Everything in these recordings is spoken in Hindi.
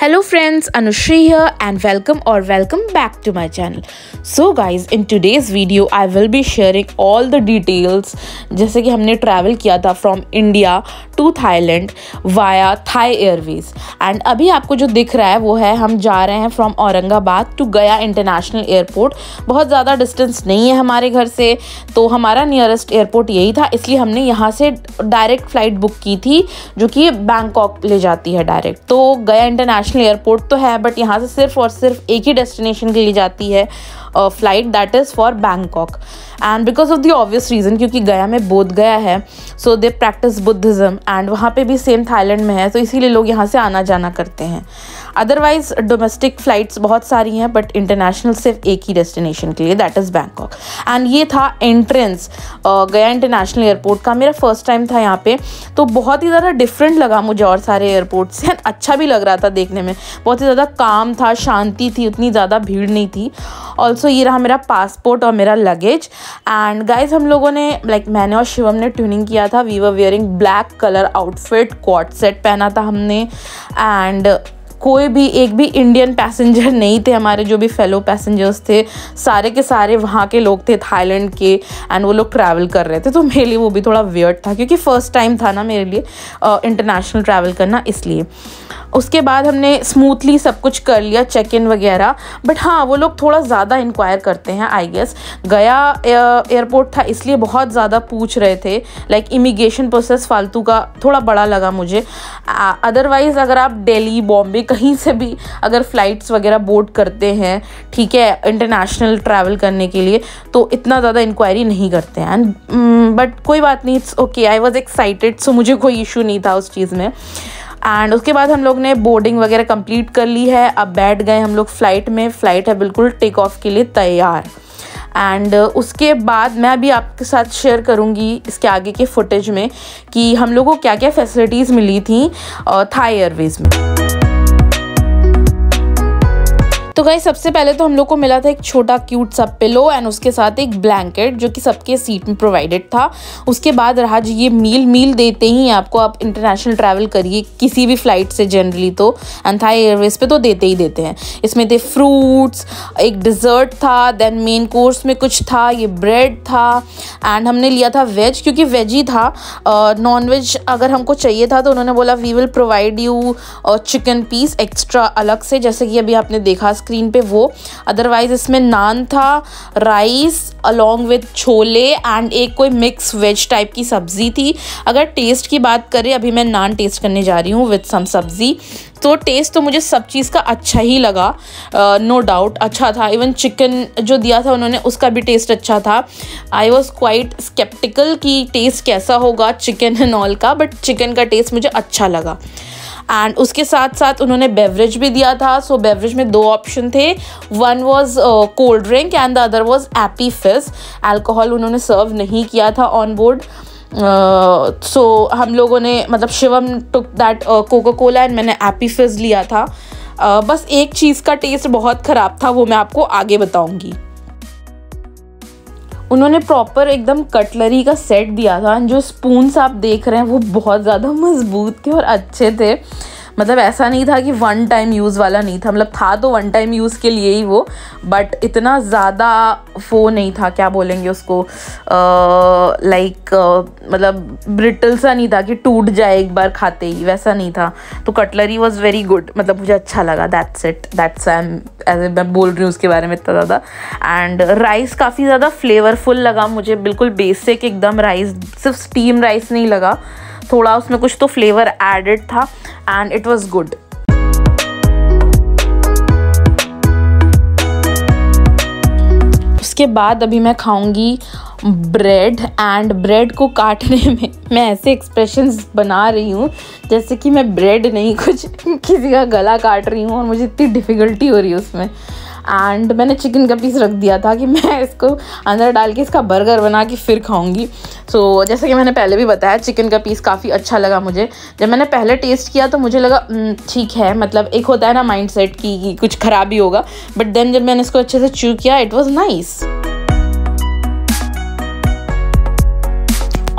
Hello friends, Anushri here and welcome back to my channel. So guys, in today's video I will be sharing all the details जैसे कि हमने ट्रैवल किया था from India to Thailand via Thai Airways and अभी आपको जो दिख रहा है वो है हम जा रहे हैं फ्रॉम औरंगाबाद टू गया इंटरनेशनल एयरपोर्ट। बहुत ज़्यादा डिस्टेंस नहीं है हमारे घर से, तो हमारा नियरेस्ट एयरपोर्ट यही था, इसलिए हमने यहाँ से डायरेक्ट फ़्लाइट बुक की थी जो कि बैंकॉक ले जाती है डायरेक्ट। तो गया इंटरनेशनल एयरपोर्ट तो है बट यहाँ से सिर्फ और सिर्फ एक ही डेस्टिनेशन के लिए जाती है flight, that is for Bangkok. And because of the obvious reason क्योंकि गया में बोध गया है, सो दे प्रैक्टिस बुद्धिज़्म एंड वहाँ पे भी सेम थाईलैंड में है, तो इसीलिए लोग यहाँ से आना जाना करते हैं। अदरवाइज डोमेस्टिक फ़्लाइट्स बहुत सारी हैं बट इंटरनेशनल सिर्फ एक ही डेस्टिनेशन के लिए, दैट इज़ बैंकॉक। एंड ये था एंट्रेंस गया इंटरनेशनल एयरपोर्ट का। मेरा फर्स्ट टाइम था यहाँ पे, तो बहुत ही ज़्यादा डिफरेंट लगा मुझे और सारे एयरपोर्ट से। अच्छा भी लग रहा था देखने में, बहुत ही ज़्यादा काम था, शांति थी, उतनी ज़्यादा भीड़ नहीं थी। ऑल्सो ये रहा मेरा पासपोर्ट और मेरा लगेज। एंड गाइज हम लोगों ने मैंने और शिवम ने ट्यूनिंग किया था। We were wearing black colour outfit, quad set पहना था हमने। एंड कोई भी एक भी इंडियन पैसेंजर नहीं थे, हमारे जो भी फेलो पैसेंजर्स थे सारे के सारे वहाँ के लोग थे थाईलैंड के, एंड वो लोग ट्रैवल कर रहे थे। तो मेरे लिए वो भी थोड़ा वियर्ड था क्योंकि फ़र्स्ट टाइम था ना मेरे लिए इंटरनेशनल ट्रैवल करना, इसलिए। उसके बाद हमने स्मूथली सब कुछ कर लिया, चेक इन वगैरह। बट हाँ, वो लोग थोड़ा ज़्यादा इंक्वायर करते हैं आई गेस। गया एयरपोर्ट था इसलिए बहुत ज़्यादा पूछ रहे थे, लाइक इमिग्रेशन प्रोसेस फालतू का थोड़ा बड़ा लगा मुझे। अदरवाइज़ अगर आप दिल्ली, बॉम्बे कहीं से भी अगर फ़्लाइट्स वगैरह बोर्ड करते हैं, ठीक है, इंटरनेशनल ट्रैवल करने के लिए, तो इतना ज़्यादा इंक्वायरी नहीं करते हैं। एंड बट कोई बात नहीं, it's okay, I was excited, so मुझे कोई इशू नहीं था उस चीज़ में। एंड उसके बाद हम लोग ने बोर्डिंग वगैरह कंप्लीट कर ली है। अब बैठ गए हम लोग फ़्लाइट में। फ़्लाइट है बिल्कुल टेक ऑफ के लिए तैयार। एंड उसके बाद मैं भी आपके साथ शेयर करूंगी इसके आगे के फुटेज में कि हम लोगों को क्या क्या फैसिलिटीज़ मिली थी थाई एयरवेज में। तो गाइस सबसे पहले तो हम लोग को मिला था एक छोटा क्यूट सा पिलो एंड उसके साथ एक ब्लैंकेट जो कि सबके सीट में प्रोवाइडेड था। उसके बाद रहा जी ये मील देते ही आपको, आप इंटरनेशनल ट्रैवल करिए किसी भी फ़्लाइट से जनरली तो, एंड थाई एयरवेज पे तो देते ही देते हैं। इसमें थे फ्रूट्स, एक डिज़र्ट था, देन मेन कोर्स में कुछ था, ये ब्रेड था। एंड हमने लिया था वेज क्योंकि वेज ही था। नॉन वेज अगर हमको चाहिए था तो उन्होंने बोला we will provide you chicken piece extra अलग से, जैसे कि अभी आपने देखा स्क्रीन पे वो। अदरवाइज इसमें नान था, rice along with chole and एक कोई मिक्स वेज टाइप की सब्जी थी। अगर टेस्ट की बात करें, अभी मैं नान टेस्ट करने जा रही हूँ विद सम सब्जी, तो टेस्ट तो मुझे सब चीज़ का अच्छा ही लगा, नो डाउट अच्छा था। इवन चिकन जो दिया था उन्होंने उसका भी टेस्ट अच्छा था। आई वॉज क्वाइट स्केप्टिकल कि टेस्ट कैसा होगा चिकन एंड ऑल का, बट चिकन का टेस्ट मुझे अच्छा लगा। एंड उसके साथ साथ उन्होंने बेवरेज भी दिया था। सो बेवरेज में दो ऑप्शन थे, one was cold drink and the other was AP fizz. Alcohol उन्होंने सर्व नहीं किया था ऑन बोर्ड। सो हम लोगों ने मतलब Shivam took that Coca Cola and मैंने एपी फिज़ लिया था। बस एक चीज़ का टेस्ट बहुत ख़राब था, वो मैं आपको आगे बताऊँगी। उन्होंने प्रॉपर एकदम कटलरी का सेट दिया था, जो स्पून्स आप देख रहे हैं वो बहुत ज़्यादा मजबूत थे और अच्छे थे। मतलब ऐसा नहीं था कि वन टाइम यूज़ वाला नहीं था, मतलब था तो वन टाइम यूज़ के लिए ही वो, बट इतना ज़्यादा वो नहीं था, क्या बोलेंगे उसको, लाइक मतलब ब्रिटल सा नहीं था कि टूट जाए एक बार खाते ही, वैसा नहीं था। तो कटलरी वॉज वेरी गुड, मतलब मुझे अच्छा लगा, दैट्स इट, दैट्स ऐसे मैं बोल रही हूँ उसके बारे में इतना ज़्यादा। एंड राइस काफ़ी ज़्यादा फ्लेवरफुल लगा मुझे, बिल्कुल बेसिक एकदम राइस, सिर्फ स्टीम राइस नहीं लगा, थोड़ा उसमें कुछ तो फ्लेवर एडेड था एंड इट वाज गुड। उसके बाद अभी मैं खाऊंगी ब्रेड, एंड ब्रेड को काटने में मैं ऐसे एक्सप्रेशंस बना रही हूँ जैसे कि मैं ब्रेड नहीं कुछ किसी का गला काट रही हूँ और मुझे इतनी डिफ़िकल्टी हो रही है उसमें। एंड मैंने चिकन का पीस रख दिया था कि मैं इसको अंदर डाल के इसका बर्गर बना के फिर खाऊंगी। सो जैसे कि मैंने पहले भी बताया, चिकन का पीस काफ़ी अच्छा लगा मुझे। जब मैंने पहले टेस्ट किया तो मुझे लगा ठीक है, मतलब एक होता है ना माइंडसेट कि कुछ ख़राबी होगा, बट देन जब मैंने इसको अच्छे से च्यू किया, इट वॉज नाइस।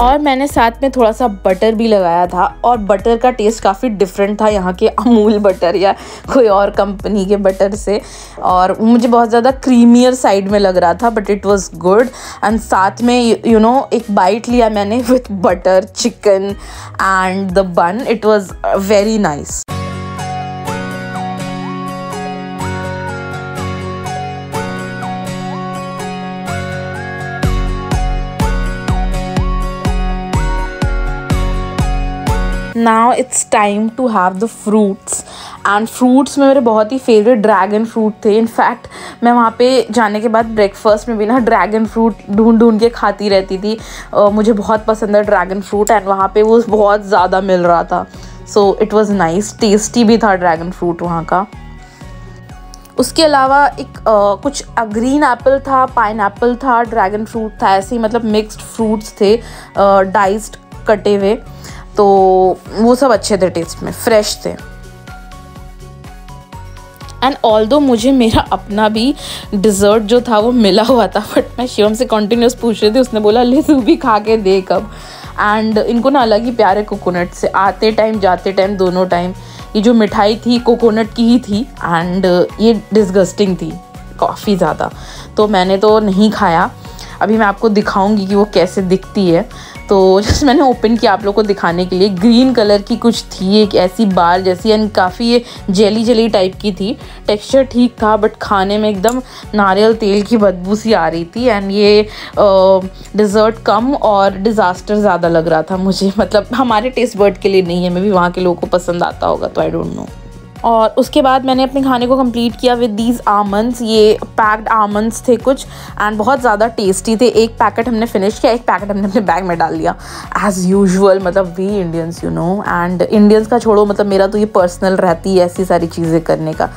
और मैंने साथ में थोड़ा सा बटर भी लगाया था, और बटर का टेस्ट काफ़ी डिफरेंट था यहाँ के अमूल बटर या कोई और कंपनी के बटर से, और मुझे बहुत ज़्यादा क्रीमियर साइड में लग रहा था, but it was good. And साथ में यू नो एक बाइट लिया मैंने with butter chicken and the बन, it was very nice. Now it's time to have the fruits, and fruits में मेरे बहुत ही फेवरेट ड्रैगन फ्रूट थे। इनफैक्ट मैं वहाँ पे जाने के बाद ब्रेकफास्ट में भी ना ड्रैगन फ्रूट ढूंढ के खाती रहती थी। मुझे बहुत पसंद है ड्रैगन फ्रूट, एंड वहाँ पे वो बहुत ज़्यादा मिल रहा था, so it was nice, tasty भी था ड्रैगन फ्रूट वहाँ का। उसके अलावा एक कुछ ग्रीन एप्पल था, पाइन एप्पल था, ड्रैगन फ्रूट था, ऐसे ही मतलब मिक्स्ड फ्रूट्स थे, डाइस्ड कटे हुए, तो वो सब अच्छे थे, टेस्ट में फ्रेश थे। एंड ऑल्दो मुझे मेरा अपना भी डिज़र्ट जो था वो मिला हुआ था, बट मैं शिवम से कंटिन्यूस पूछ रही थी, उसने बोला ले तू भी खा के देख अब। एंड इनको ना अलग ही प्यार है कोकोनट से, आते टाइम जाते टाइम दोनों टाइम। ये जो मिठाई थी कोकोनट की ही थी, एंड ये डिस्गस्टिंग थी काफ़ी ज़्यादा, तो मैंने तो नहीं खाया। अभी मैं आपको दिखाऊंगी कि वो कैसे दिखती है, तो जस्ट मैंने ओपन किया आप लोग को दिखाने के लिए। ग्रीन कलर की कुछ थी, एक ऐसी बार जैसी, एंड काफ़ी ये जेली जेली टाइप की थी। टेक्सचर ठीक था, बट खाने में एकदम नारियल तेल की बदबू सी आ रही थी, एंड ये डिज़र्ट कम और डिज़ास्टर ज़्यादा लग रहा था मुझे। मतलब हमारे टेस्ट बर्ड के लिए नहीं है, मे भी वहाँ के लोगों को पसंद आता होगा, तो आई डोंट नो। और उसके बाद मैंने अपने खाने को कंप्लीट किया विद दीज आमंड्स। ये पैक्ड आमंड्स थे कुछ, एंड बहुत ज़्यादा टेस्टी थे। एक पैकेट हमने फिनिश किया, एक पैकेट हमने अपने बैग में डाल लिया एज़ यूजुअल, मतलब we Indians you know. And Indians का छोड़ो, मतलब मेरा तो ये पर्सनल रहती है ऐसी सारी चीज़ें करने का।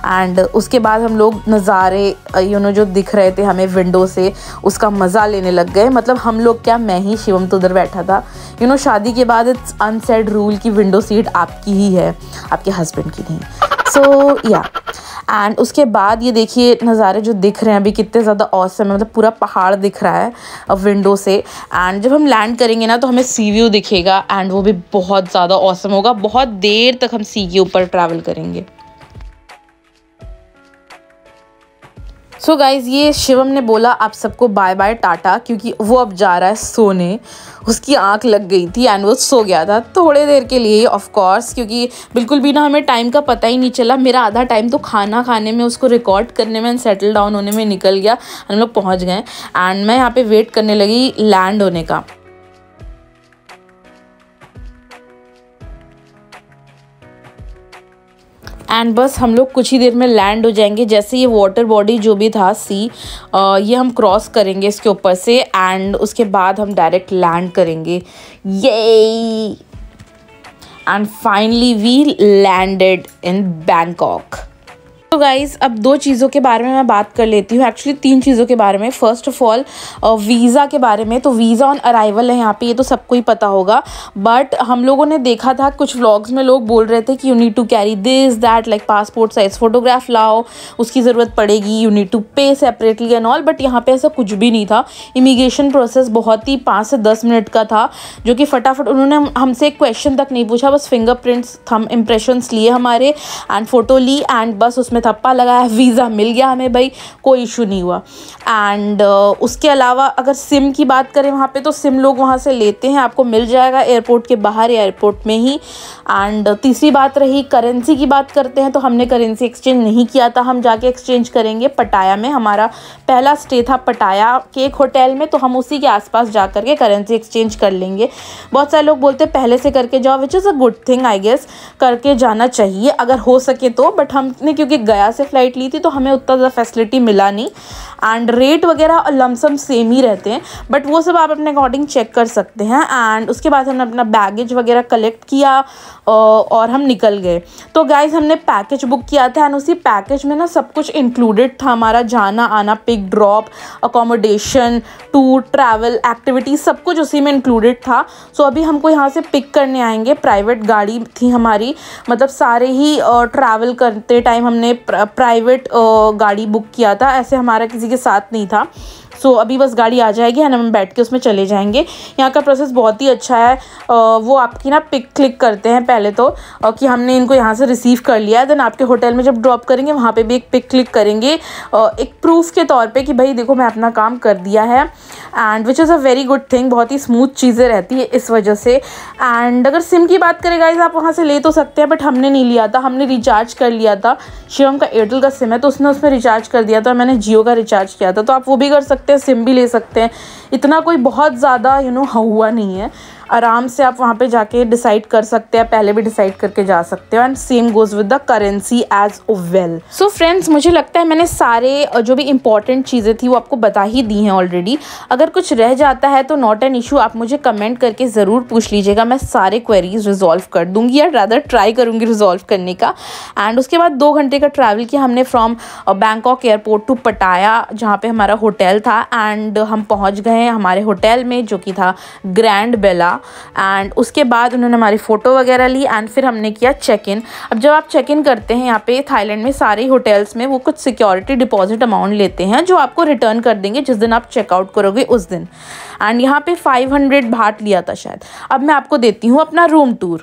एंड उसके बाद हम लोग नज़ारे यू नो जो दिख रहे थे हमें विंडो से, उसका मज़ा लेने लग गए। मतलब हम लोग क्या, मैं ही, शिवम तो उधर बैठा था। यू नो शादी के बाद इट्स अनसेड रूल कि विंडो सीट आपकी ही है, आपके हस्बैंड की नहीं। सो या, एंड उसके बाद ये देखिए नज़ारे जो दिख रहे हैं अभी कितने ज़्यादा ऑसम है। मतलब पूरा पहाड़ दिख रहा है अब विंडो से, एंड जब हम लैंड करेंगे ना तो हमें सी व्यू दिखेगा, एंड वो भी बहुत ज़्यादा ऑसम होगा। बहुत देर तक हम सी के ऊपर ट्रैवल करेंगे। सो गाइज़, ये शिवम ने बोला आप सबको बाय बाय टाटा, क्योंकि वो अब जा रहा है सोने। उसकी आंख लग गई थी एंड वो सो गया था थोड़े देर के लिए, ऑफ कोर्स, क्योंकि बिल्कुल भी ना हमें टाइम का पता ही नहीं चला। मेरा आधा टाइम तो खाना खाने में, उसको रिकॉर्ड करने में, सेटल डाउन होने में निकल गया। हम लोग पहुंच गए, एंड मैं यहाँ पे वेट करने लगी लैंड होने का। एंड बस हम लोग कुछ ही देर में लैंड हो जाएंगे। जैसे ये वाटर बॉडी जो भी था सी, ये हम क्रॉस करेंगे इसके ऊपर से, एंड उसके बाद हम डायरेक्ट लैंड करेंगे। ये and finally we landed in Bangkok. तो गाइज़, अब दो चीज़ों के बारे में मैं बात कर लेती हूँ, एक्चुअली तीन चीज़ों के बारे में। फ़र्स्ट ऑफ ऑल वीज़ा के बारे में। तो वीज़ा ऑन अराइवल है यहाँ पे, ये तो सबको ही पता होगा, बट हम लोगों ने देखा था कुछ व्लॉग्स में लोग बोल रहे थे कि you need to carry this that, like passport size photograph लाओ, उसकी ज़रूरत पड़ेगी, you need to pay separately and all. But यहाँ पे ऐसा कुछ भी नहीं था। इमिग्रेशन प्रोसेस बहुत ही 5 से 10 मिनट का था, जो कि फटाफट उन्होंने हमसे एक क्वेश्चन तक नहीं पूछा, बस फिंगरप्रिंट्स, थंब इम्प्रेशंस लिए हमारे, एंड फ़ोटो ली, एंड बस उसमें थप्पा लगाया, वीज़ा मिल गया हमें भाई, कोई इशू नहीं हुआ। एंड उसके अलावा अगर सिम की बात करें वहाँ पे, तो सिम लोग वहाँ से लेते हैं, आपको मिल जाएगा एयरपोर्ट के बाहर या एयरपोर्ट में ही। एंड तीसरी बात रही करेंसी की बात करते हैं, तो हमने करेंसी एक्सचेंज नहीं किया था, हम जाके एक्सचेंज करेंगे पटाया में। हमारा पहला स्टे था पटाया के एक होटल में, तो हम उसी के आसपास जा करके करेंसी एक्सचेंज कर लेंगे। बहुत सारे लोग बोलते हैं पहले से करके जाओ, which is a good thing I guess, करके जाना चाहिए अगर हो सके तो। बट हमने क्योंकि गया से फ़्लाइट ली थी तो हमें उतना ज़्यादा फैसिलिटी मिला नहीं, एंड रेट वगैरह और लमसम सेम ही रहते हैं, बट वो सब आप अपने अकॉर्डिंग चेक कर सकते हैं। एंड उसके बाद हमने अपना बैगेज वगैरह कलेक्ट किया और हम निकल गए। तो गाइज हमने पैकेज बुक किया था, एंड उसी पैकेज में ना सब कुछ इंक्लूडेड था, हमारा जाना आना, pick drop, accommodation, tour, travel, activities, सब कुछ उसी में इंक्लूडेड था। सो अभी हमको यहाँ से पिक करने आएंगे, प्राइवेट गाड़ी थी हमारी, मतलब सारे ही ट्रैवल करते टाइम हमने प्राइवेट गाड़ी बुक किया था, ऐसे हमारा किसी के साथ नहीं था। सो अभी बस गाड़ी आ जाएगी एंड हम बैठ के उसमें चले जाएंगे। यहाँ का प्रोसेस बहुत ही अच्छा है। वो आपकी ना पिक क्लिक करते हैं पहले तो कि हमने इनको यहाँ से रिसीव कर लिया है, देन आपके होटल में जब ड्रॉप करेंगे वहाँ पे भी एक पिक क्लिक करेंगे एक प्रूफ के तौर पे कि भाई देखो मैं अपना काम कर दिया है, and which is a very good thing. बहुत ही स्मूथ चीज़ें रहती है इस वजह से। एंड अगर सिम की बात करें गाइस, आप वहाँ से ले तो सकते हैं, बट हमने नहीं लिया था, हमने रिचार्ज कर लिया था। शिवम का एयरटेल का सिम है तो उसने उसमें रिचार्ज कर दिया था, मैंने जियो का रिचार्ज किया था। तो आप वो भी कर सकते हैं, सिम भी ले सकते हैं। इतना कोई बहुत ज़्यादा हुआ नहीं है। आराम से आप वहाँ पे जाके डिसाइड कर सकते हैं, पहले भी डिसाइड करके जा सकते हो। And same goes with the currency as well. So friends, मुझे लगता है मैंने सारे जो भी इंपॉर्टेंट चीज़ें थी वो आपको बता ही दी हैं ऑलरेडी। अगर कुछ रह जाता है तो नॉट एन इशू, आप मुझे कमेंट करके ज़रूर पूछ लीजिएगा, मैं सारे क्वेरीज रिजॉल्व कर दूँगी, या रादर ट्राई करूँगी रिजॉल्व करने का। एंड उसके बाद 2 घंटे का ट्रैवल किया हमने फ्रॉम बैंकॉक एयरपोर्ट टू पटाया, जहाँ पर हमारा होटल था। एंड हम पहुँच गए हमारे होटल में, जो कि था ग्रैंड बेला। एंड उसके बाद उन्होंने हमारी फ़ोटो वगैरह ली एंड फिर हमने किया चेक इन। अब जब आप चेक इन करते हैं यहाँ पे थाईलैंड में सारे होटल्स में, वो कुछ सिक्योरिटी डिपॉजिट अमाउंट लेते हैं जो आपको रिटर्न कर देंगे जिस दिन आप चेकआउट करोगे उस दिन। एंड यहाँ पे 500 बाट लिया था शायद। अब मैं आपको देती हूँ अपना रूम टूर।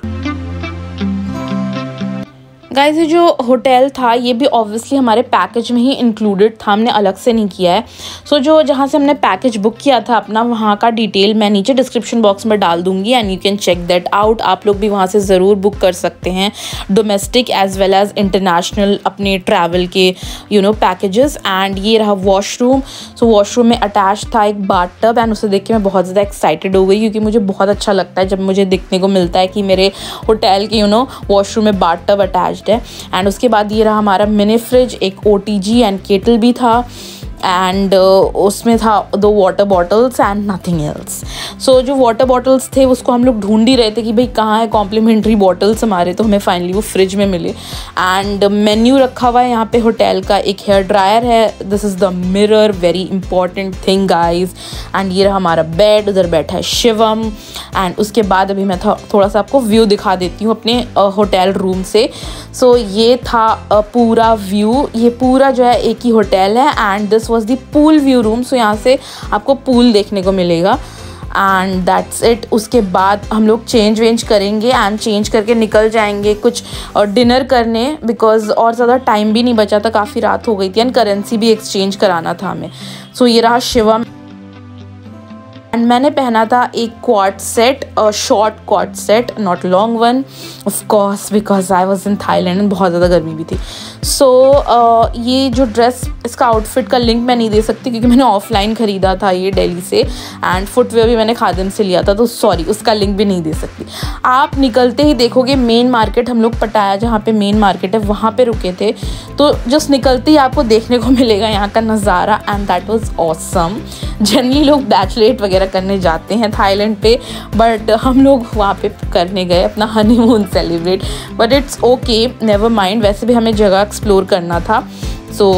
गाइस, ये जो होटल था ये भी ऑब्वियसली हमारे पैकेज में ही इंक्लूडेड था, हमने अलग से नहीं किया है। सो जो जहाँ से हमने पैकेज बुक किया था अपना, वहाँ का डिटेल मैं नीचे डिस्क्रिप्शन बॉक्स में डाल दूँगी and you can check that out. आप लोग भी वहाँ से ज़रूर बुक कर सकते हैं domestic as well as international अपने ट्रैवल के पैकेजेस। एंड ये रहा वॉशरूम। सो वॉशरूम में अटैच था एक बाथ टब, एंड उसे देख के मैं बहुत ज़्यादा एक्साइटेड हो गई, क्योंकि मुझे बहुत अच्छा लगता है जब मुझे देखने को मिलता है कि मेरे होटल के वॉशरूम में बाथ टब अटैच है। एंड उसके बाद ये रहा हमारा मिनी फ्रिज, एक OTG एंड केटल भी था, एंड उसमें था 2 water bottles and nothing else. So जो वाटर बॉटल्स थे उसको हम लोग ढूंढ ही रहे थे कि भाई कहाँ है कॉम्प्लीमेंट्री बॉटल्स हमारे, तो हमें फाइनली वो फ्रिज में मिले। एंड मेन्यू रखा हुआ है यहाँ पे होटल का, एक हेयर ड्रायर है, this is the mirror, very important thing guys. And ये रहा हमारा बेड, उधर बैठा है शिवम। एंड उसके बाद अभी मैं थोड़ा सा आपको व्यू दिखा देती हूँ अपने होटल रूम से। सो ये था पूरा व्यू, ये पूरा जो है एक ही होटल है। And this was the pool view room. So यहाँ से आपको पूल देखने को मिलेगा एंड दैट्स इट। उसके बाद हम लोग चेंज वेंज करेंगे एंड चेंज करके निकल जाएंगे कुछ डिनर करने, बिकॉज और ज़्यादा टाइम भी नहीं बचा था, काफ़ी रात हो गई थी एंड करेंसी भी एक्सचेंज कराना था हमें। सो ये रहा शिवम। एंड मैंने पहना था एक quad set, short quad set, not long one of course, because I was in Thailand and बहुत ज़्यादा गर्मी भी थी। सो ये जो ड्रेस, इसका आउटफिट का लिंक मैं नहीं दे सकती क्योंकि मैंने ऑफलाइन ख़रीदा था ये दिल्ली से, एंड फुटवेयर भी मैंने खादिम से लिया था, तो सॉरी उसका लिंक भी नहीं दे सकती। आप निकलते ही देखोगे मेन मार्केट, हम लोग पटाया जहाँ पे मेन मार्केट है वहाँ पे रुके थे, तो जस्ट निकलते ही आपको देखने को मिलेगा यहाँ का नज़ारा, and that was awesome. Generally लोग बैचलेट वगैरह करने जाते हैं थाईलैंड पे, बट हम लोग वहाँ पे करने गए अपना honeymoon celebrate, but it's okay, never mind. वैसे भी हमें जगह एक्सप्लोर करना था। सो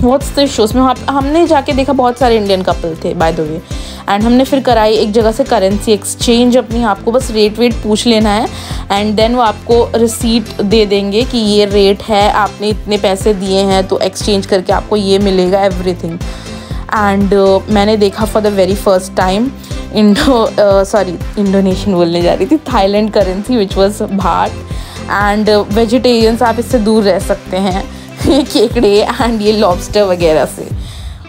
व्हाट्स द इशू, उसमें हमने जाके देखा बहुत सारे इंडियन कपल थे बाय द वे, एंड हमने फिर कराई एक जगह से करेंसी एक्सचेंज अपनी। आपको बस रेट वेट पूछ लेना है एंड देन वो आपको रिसीट दे देंगे कि ये रेट है, आपने इतने पैसे दिए हैं तो एक्सचेंज करके आपको ये मिलेगा, एवरीथिंग। एंड मैंने देखा for the very first time Indonesian बोलने जा रही थी, Thailand currency which was baht. And vegetarians आप इससे दूर रह सकते हैं केकड़े एंड ये लॉबस्टर वगैरह से।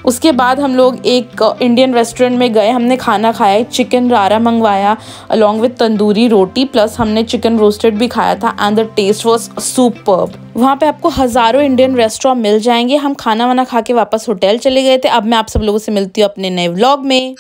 उसके बाद हम लोग एक इंडियन रेस्टोरेंट में गए, हमने खाना खाया, चिकन रारा मंगवाया along with tandoori roti, plus हमने चिकन रोस्टेड भी खाया था and the taste was superb. वहाँ पे आपको हज़ारों इंडियन रेस्टोरेंट मिल जाएंगे। हम खाना वाना खा के वापस होटल चले गए थे। अब मैं आप सब लोगों से मिलती हूँ अपने नए व्लॉग में।